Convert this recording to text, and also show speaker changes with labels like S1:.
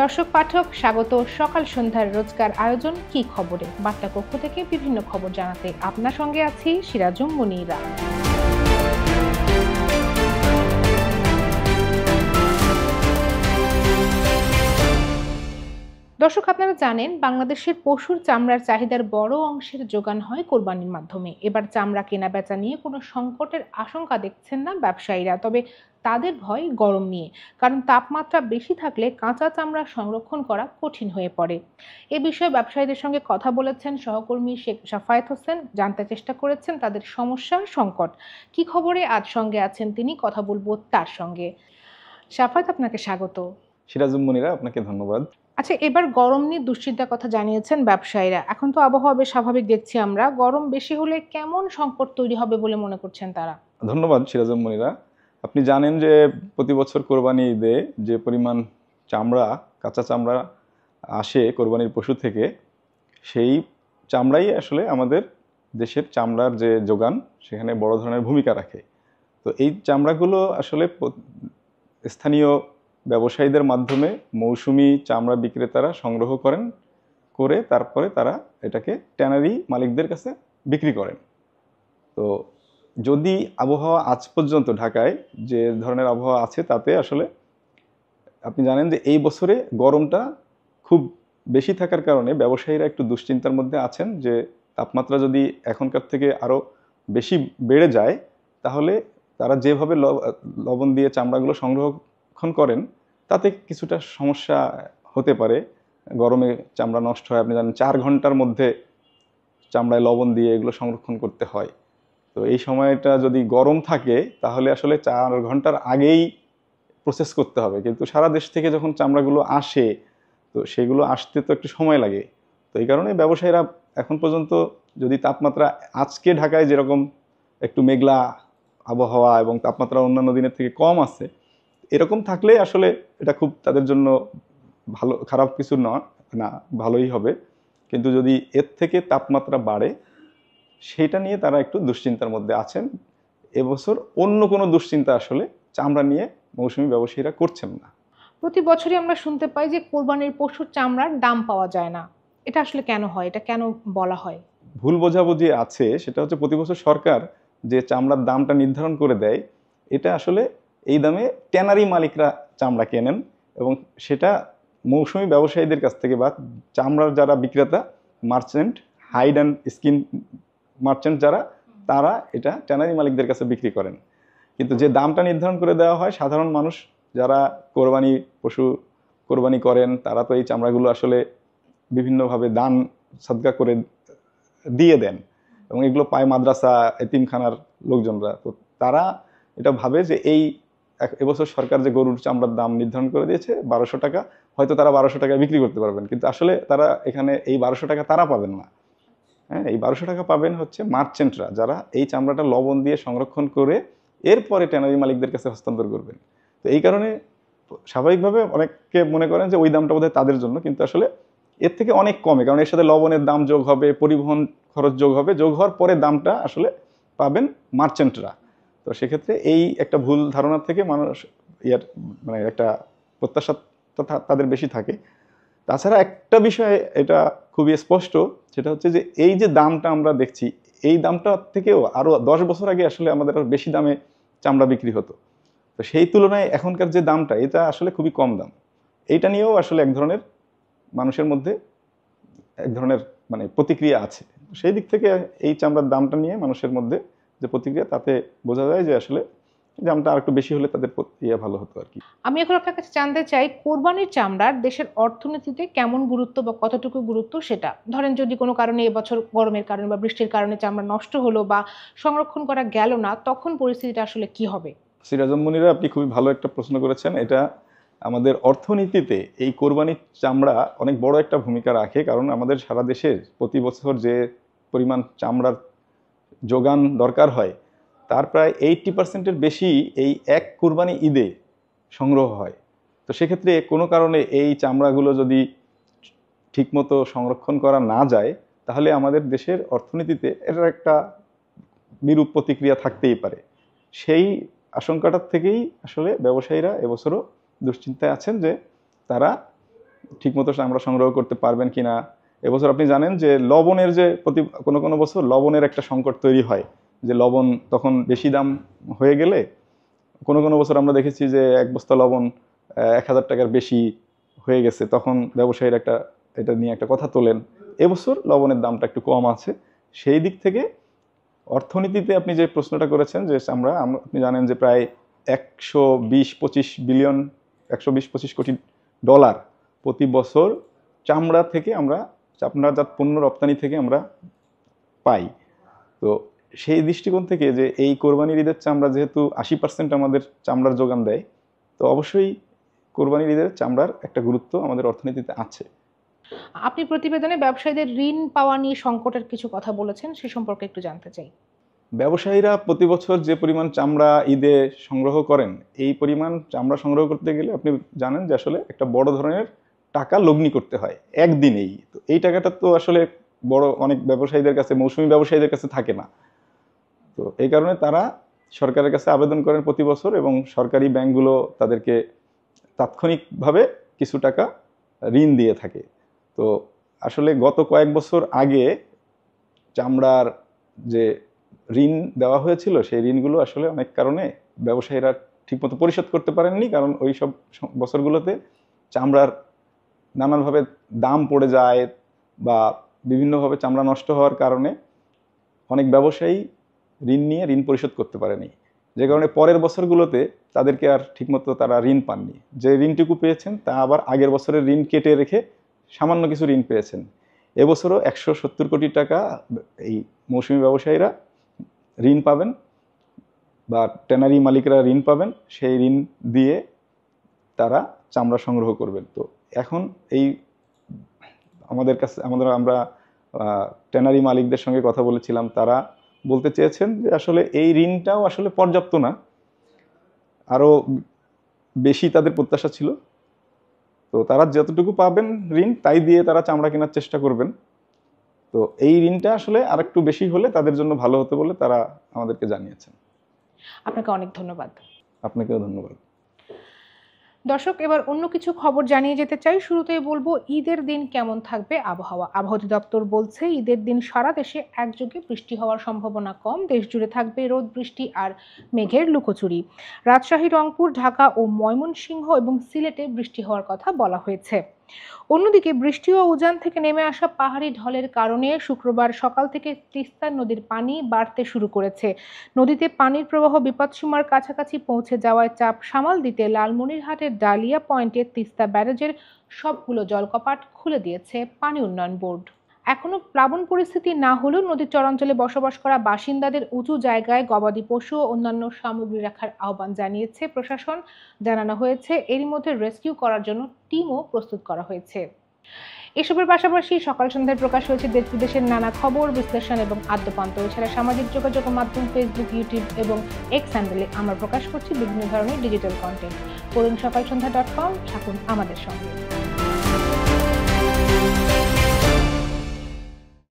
S1: দর্শক পাঠক স্বাগত সকাল সন্ধ্যার রোজকার আয়োজন কি খবরে বার্তা কক্ষ থেকে বিভিন্ন খবর জানাতে আপনার সঙ্গে আছি সিরাজুম মুনিরা। দর্শক আপনারা জানেন বাংলাদেশের পশুর চামড়ার চাহিদার বড় অংশের যোগান হয় কোরবানির মাধ্যমে। এবার চামড়া কেনা বেচা নিয়ে কোনো সংকটের আশঙ্কা দেখছেন না ব্যবসায়ীরা, তবে তাদের ভয় গরম নিয়ে, কারণ তাপমাত্রা বেশি থাকলে কাঁচা চামড়া সংরক্ষণ করা কঠিন হয়ে পড়ে। এ বিষয়ে ব্যবসায়ীদের সঙ্গে কথা বলেছেন সহকর্মী শেখ সাফায়েত হোসেন, জানতে চেষ্টা করেছেন তাদের সমস্যা সংকট কি খবরে। আজ সঙ্গে আছেন তিনি, কথা বলবো তার সঙ্গে। সাফায়েত, আপনাকে স্বাগত।
S2: সিরাজুম মুনিরা, আপনাকে ধন্যবাদ।
S1: আচ্ছা, এবার গরম নিয়ে দুশ্চিন্তার কথা জানিয়েছেন ব্যবসায়ীরা। এখন তো আবহাওয়া বেশ স্বাভাবিক দেখছি আমরা, গরম বেশি হলে কেমন সংকট তৈরি হবে বলে মনে করছেন তারা?
S2: ধন্যবাদ সিরাজুম মুনিরা। আপনি জানেন যে প্রতি বছর কোরবানি ঈদে যে পরিমাণ চামড়া, কাঁচা চামড়া আসে কোরবানির পশু থেকে, সেই চামড়াই আসলে আমাদের দেশের চামড়ার যে যোগান সেখানে বড় ধরনের ভূমিকা রাখে। তো এই চামড়াগুলো আসলে স্থানীয় ব্যবসায়ীদের মাধ্যমে মৌসুমি চামড়া বিক্রেতারা সংগ্রহ করে তারপরে তারা এটাকে ট্যানারি মালিকদের কাছে বিক্রি করেন। তো যদি আবহাওয়া আজ পর্যন্ত ঢাকায় যে ধরনের আবহাওয়া আছে তাতে আসলে আপনি জানেন যে এই বছরে গরমটা খুব বেশি থাকার কারণে ব্যবসায়ীরা একটু দুশ্চিন্তার মধ্যে আছেন যে তাপমাত্রা যদি এখনকার থেকে আরও বেশি বেড়ে যায় তাহলে তারা যেভাবে লবণ দিয়ে চামড়াগুলো সংরক্ষণ করেন তাতে কিছুটা সমস্যা হতে পারে। গরমে চামড়া নষ্ট হয়, আপনি জানেন 4 ঘন্টার মধ্যে চামড়ায় লবণ দিয়ে এগুলো সংরক্ষণ করতে হয়। তো এই সময়টা যদি গরম থাকে তাহলে আসলে 4 ঘন্টার আগেই প্রসেস করতে হবে, কিন্তু সারা দেশ থেকে যখন চামড়াগুলো আসে তো সেগুলো আসতে তো একটু সময় লাগে। তো এই কারণে ব্যবসায়ীরা এখন পর্যন্ত যদি তাপমাত্রা আজকে ঢাকায় যেরকম একটু মেঘলা আবহাওয়া এবং তাপমাত্রা অন্যান্য দিনের থেকে কম আছে, এরকম থাকলে আসলে এটা খুব তাদের জন্য ভালো, খারাপ কিছু না, ভালোই হবে। কিন্তু যদি এর থেকে তাপমাত্রা বাড়ে সেটা নিয়ে তারা একটু দুশ্চিন্তার মধ্যে আছেন। এবছর অন্য কোনো দুশ্চিন্তা আসলে চামড়া নিয়ে মৌসুমী ব্যবসায়ীরা করছেন না।
S1: প্রতি বছরই আমরা শুনতে পাই যে কোরবানির পশুর চামড়ার দাম পাওয়া যায় না। এটা আসলে কেন হয়? এটা কেন বলা হয়?
S2: ভুল বোঝাবুঝি আছে, সেটা হচ্ছে প্রতি বছর সরকার যে চামড়ার দামটা নির্ধারণ করে দেয়, এটা আসলে এই দামে ট্যানারি মালিকরা চামড়া কেনেন এবং সেটা মৌসুমী ব্যবসায়ীদের কাছ থেকে বা চামড়ার যারা বিক্রেতা, merchant, hide and skin merchant যারা, তারা এটা ট্যানারি মালিকদের কাছে বিক্রি করেন। কিন্তু যে দামটা নির্ধারণ করে দেওয়া হয়, সাধারণ মানুষ যারা পশু কোরবানি করেন তারা তো এই চামড়াগুলো আসলে বিভিন্নভাবে দান সদকা করে দিয়ে দেন এবং এগুলো পায় মাদ্রাসা, এতিমখানার লোকজনরা। তো তারা এটা ভাবে যে এবছর সরকার যে গরুর চামড়ার দাম নির্ধারণ করে দিয়েছে 1200 টাকা, হয়তো তারা 1200 টাকায় বিক্রি করতে পারবেন, কিন্তু আসলে তারা এখানে এই 1200 টাকা তারা পাবেন না। হ্যাঁ, এই 1200 টাকা পাবেন হচ্ছে মার্চেন্টরা, যারা এই চামড়াটা লবণ দিয়ে সংরক্ষণ করে এরপরে ট্যানারি মালিকদের কাছে হস্তান্তর করবেন। তো এই কারণে স্বাভাবিকভাবে অনেকে মনে করেন যে ওই দামটা বোধহয় তাদের জন্য, কিন্তু আসলে এর থেকে অনেক কমে, কারণ এর সাথে লবণের দাম যোগ হবে, পরিবহন খরচ যোগ হবে, যোগ হওয়ার পরে দামটা আসলে পাবেন মার্চেন্টরা। তো সেক্ষেত্রে এই একটা ভুল ধারণা থেকে মানুষ মানে একটা প্রত্যাশা তাদের বেশি থাকে। তাছাড়া একটা বিষয় এটা খুবই স্পষ্ট, সেটা হচ্ছে যে এই যে দামটা আমরা দেখছি, এই দামটা থেকেও আরও 10 বছর আগে আসলে আমাদের আরও বেশি দামে চামড়া বিক্রি হতো। তো সেই তুলনায় এখনকার যে দামটা, এটা আসলে খুবই কম দাম। এইটা নিয়েও আসলে এক ধরনের মানুষের মধ্যে এক ধরনের মানে প্রতিক্রিয়া আছে। সেই দিক থেকে এই চামড়ার দামটা নিয়ে মানুষের মধ্যে যে প্রতিক্রিয়া, তাতে বোঝা যায় যে আসলে দামটা আর একটু বেশি হলে তাদের ভালো হতো আর কি।
S1: আমি এখন আপনার কাছে জানতে চাই, কোরবানির চামড়ার দেশের অর্থনীতিতে কেমন গুরুত্ব বা কতটুকু গুরুত্ব সেটা। ধরেন যদি কোনো কারণে এবছর গরমের কারণে বা বৃষ্টির কারণে চামড়া নষ্ট হলো বা সংরক্ষণ করা গেল না, তখন পরিস্থিতিটা আসলে কি হবে?
S2: সিরাজুম মুনিরা, আপনি খুবই ভালো একটা প্রশ্ন করেছেন। এটা আমাদের অর্থনীতিতে এই কোরবানির চামড়া অনেক বড় একটা ভূমিকা রাখে, কারণ আমাদের সারা দেশের প্রতি বছর যে পরিমাণ চামড়ার যোগান দরকার হয় তার প্রায় 80% বেশি এই এক কোরবানি ঈদে সংগ্রহ হয়। তো সেক্ষেত্রে কোনো কারণে এই চামড়াগুলো যদি ঠিকমতো সংরক্ষণ করা না যায় তাহলে আমাদের দেশের অর্থনীতিতে এটার একটা বিরূপ প্রতিক্রিয়া থাকতেই পারে। সেই আশঙ্কাটার থেকেই আসলে ব্যবসায়ীরা এবছরও দুশ্চিন্তায় আছেন যে তারা ঠিকমতো চামড়া সংগ্রহ করতে পারবেন কিনা। এবছর আপনি জানেন যে লবণের যে কোনো কোনো বছর লবণের একটা সংকট তৈরি হয়, যে লবণ তখন বেশি দাম হয়ে গেলে কোনো কোনো বছর আমরা দেখেছি যে এক বস্তা লবণ 1000 টাকার বেশি হয়ে গেছে, তখন ব্যবসায়ীরা এটা নিয়ে একটা কথা তোলেন। এবছর লবণের দামটা একটু কম আছে। সেই দিক থেকে অর্থনীতিতে আপনি যে প্রশ্নটা করেছেন যে আপনি জানেন যে প্রায় 120-25 কোটি ডলার প্রতি বছর চামড়া থেকে চামড়াজাত পণ্য রপ্তানি থেকে আমরা পাই। তো সেই দৃষ্টিকোণ থেকে যে এই কোরবানির ঈদের চামড়া যেহেতু 80% আমাদের চামড়ার যোগান দেয়, তো অবশ্যই কোরবানির ঈদের চামড়ার একটা গুরুত্ব আমাদের অর্থনীতিতে আছে।
S1: আপনি প্রতিবেদনে ব্যবসায়ীদের ঋণ পাওয়া নিয়ে সংকটের কিছু কথা বলেছেন, সে সম্পর্কে একটু জানতে চাই।
S2: ব্যবসায়ীরা প্রতি বছর যে পরিমাণ চামড়া ঈদে সংগ্রহ করেন, এই পরিমাণ চামড়া সংগ্রহ করতে গেলে আপনি জানেন যে আসলে একটা বড় ধরনের টাকা লগ্নি করতে হয় একদিনেই। তো এই টাকাটা তো আসলে অনেক ব্যবসায়ীদের কাছে, মৌসুমী ব্যবসায়ীদের কাছে থাকে না। তো এই কারণে তারা সরকারের কাছে আবেদন করেন প্রতি বছর, এবং সরকারি ব্যাংকগুলো তাদেরকে তাৎক্ষণিকভাবে কিছু টাকা ঋণ দিয়ে থাকে। তো আসলে গত কয়েক বছর আগে চামড়ার যে ঋণ দেওয়া হয়েছিল, সেই ঋণগুলো আসলে অনেক কারণে ব্যবসায়ীরা ঠিকমতো পরিশোধ করতে পারেননি, কারণ ওই সব বছরগুলোতে চামড়ার নানানভাবে দাম পড়ে যায় বা বিভিন্নভাবে চামড়া নষ্ট হওয়ার কারণে অনেক ব্যবসায়ী ঋণ পরিশোধ করতে পারেনি, যে কারণে পরের বছরগুলোতে তাদেরকে আর ঠিকমতো তারা ঋণ পাননি। যে ঋণটুকু পেয়েছেন তা আবার আগের বছরের ঋণ কেটে রেখে সামান্য কিছু ঋণ পেয়েছেন। এবছরও 170 কোটি টাকা এই মৌসুমী ব্যবসায়ীরা ঋণ পাবেন বা ট্যানারি মালিকরা ঋণ পাবেন। সেই ঋণ দিয়ে তারা চামড়া সংগ্রহ করবেন। তো এখন আমরা ট্যানারি মালিকদের সঙ্গে কথা বলেছিলাম, তারা বলতে চেয়েছেন যে আসলে এই ঋণটাও আসলে পর্যাপ্ত না, আরো বেশি তাদের প্রত্যাশা ছিল। তো তারা যতটুকু পাবেন ঋণ, তাই দিয়ে তারা চামড়া কেনার চেষ্টা করবেন। তো এই ঋণটা আসলে আরেকটু বেশি হলে তাদের জন্য ভালো হতে বলে তারা আমাদেরকে জানিয়েছেন।
S1: আপনাকে অনেক ধন্যবাদ।
S2: আপনাকেও ধন্যবাদ।
S1: দর্শক, এবার অন্য কিছু খবর জানিয়ে যেতে চাই। শুরুতেই বলবো ঈদের দিন কেমন থাকবে আবহাওয়া। আবহাওয়া অধিদপ্তর বলছে ঈদের দিন সারা দেশে একযোগে বৃষ্টি হওয়ার সম্ভাবনা কম। দেশ জুড়ে থাকবে রোদ, বৃষ্টি আর মেঘের লুকোচুরি। রাজশাহী, রংপুর, ঢাকা ও ময়মনসিংহ এবং সিলেটে বৃষ্টি হওয়ার কথা বলা হয়েছে। অন্যদিকে বৃষ্টি ও উজান থেকে নেমে আসা পাহাড়ি ঢলের কারণে শুক্রবার সকাল থেকে তিস্তা নদীর পানি বাড়তে শুরু করেছে। নদীতে পানির প্রবাহ বিপদসীমার কাছাকাছি পৌঁছে যাওয়ায় চাপ সামাল দিতে লালমনিরহাটের ডালিয়া পয়েন্টে তিস্তা ব্যারেজের সবগুলো জলকপাট খুলে দিয়েছে পানি উন্নয়ন বোর্ড। এখনো প্লাবন পরিস্থিতি না হলেও নদীর চরাঞ্চলে বসবাস করা বাসিন্দাদের উঁচু জায়গায় গবাদি পশু ও অন্যান্য সামগ্রী রাখার আহ্বান জানিয়েছে প্রশাসন। জানানো হয়েছে এরই মধ্যে রেস্কিউ করার জন্য টিমও প্রস্তুত করা হয়েছে। এসবের পাশাপাশি সকাল সন্ধ্যায় প্রকাশ হয়েছে দেশ বিদেশের নানা খবর, বিশ্লেষণ এবং আদ্যপান্ত। এছাড়া সামাজিক যোগাযোগ মাধ্যম ফেসবুক, ইউটিউব এবং এক্স হ্যান্ডেলে আমরা প্রকাশ করছি বিভিন্ন ধরনের ডিজিটাল কন্টেন্ট। পড়ুন সকালসন্ধ্যা.com, থাকুন আমাদের সঙ্গে।